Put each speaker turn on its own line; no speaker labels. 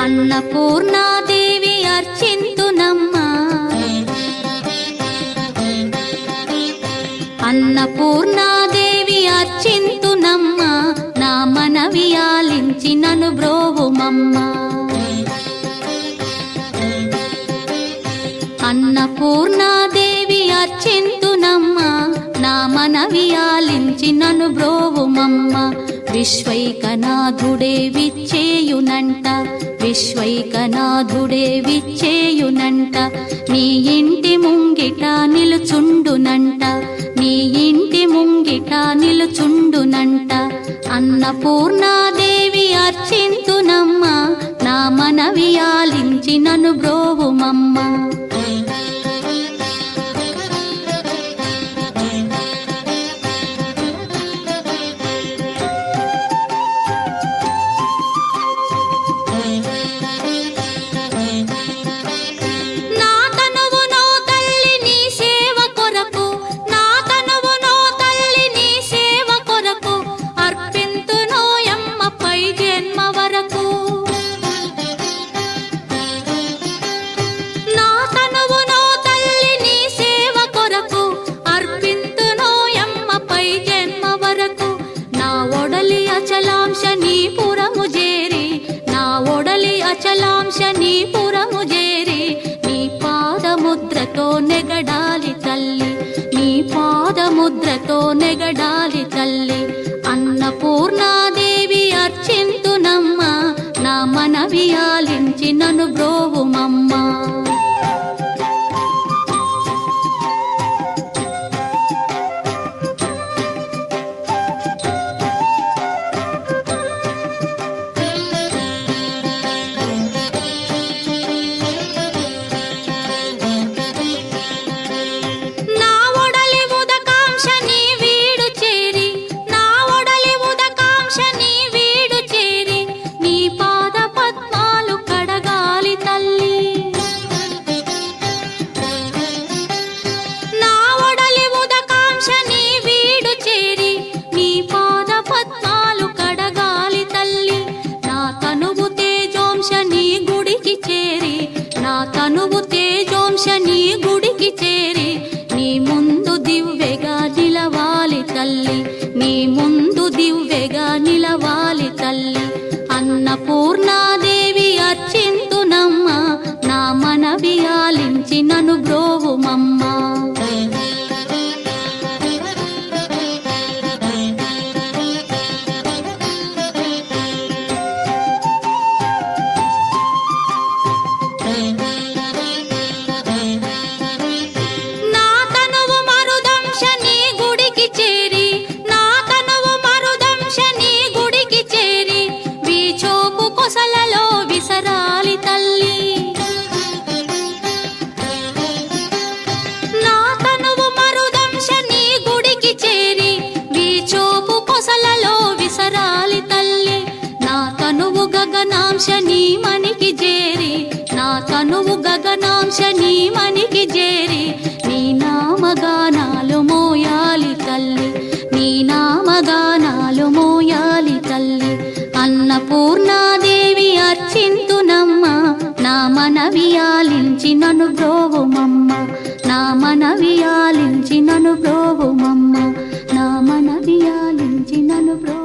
అన్నపూర్ణాదేవి అర్చింతునమ్మా, అన్నపూర్ణాదేవి అర్చింతునమ్మా, నా మనవి ఆలించి నన్ను బ్రోవుమమ్మా. అన్నపూర్ణాదేవి అర్చింతునమ్మా, నా మనవి ఆలించి నన్ను బ్రోవుమమ్మా. విశ్వైకనాథుడే విచ్చేయునంట, విశ్వైకనాథుడే విచ్చేయునంట, నీ ఇంటి ముంగిట నిలుచుండునంట, నీ ఇంటి ముంగిట నిలుచుండునంట. అన్నపూర్ణాదేవి అర్చింతునమ్మా, నా మనవి ఆలించి నన్ను బ్రోవుమమ్మా. అచలాంశ నీ పురము చేరి, నీ పాదముద్రతో నెగడాలి తల్లి, నీ పాదముద్రతో నెగడాలి తల్లి. అన్నపూర్ణాదేవి అర్చింతునమ్మా, నా మనవి ఆలించి నన్ను బ్రోవుమమ్మా. తనువు తేజోంశ నీ గుడికి చేరి, నీ ముందు దివ్వెగా నిలవాలి తల్లి, నీ ముందు దివ్వెగా నిలవాలి తల్లి. అన్నపూర్ణాదేవి అర్చింతునమ్మా, నా మనవి ఆలించి నన్ను బ్రోవుమమ్మా. గగనాంశ నీ మనికి చేరి, నా తనువు గగనాంశ నీ మనికి చేరి, నీ నామగానాలు మోయాలి తల్లి, నీ నామగానాలు మోయాలి తల్లి. అన్నపూర్ణాదేవి అర్చింతునమ్మా, నా మనవి ఆలించి నన్ను బ్రోవుమమ్మా, నా మనవి ఆలించి నన్ను బ్రోవుమమ్మా, నా మనవి ఆలించి నన్ను బ్రో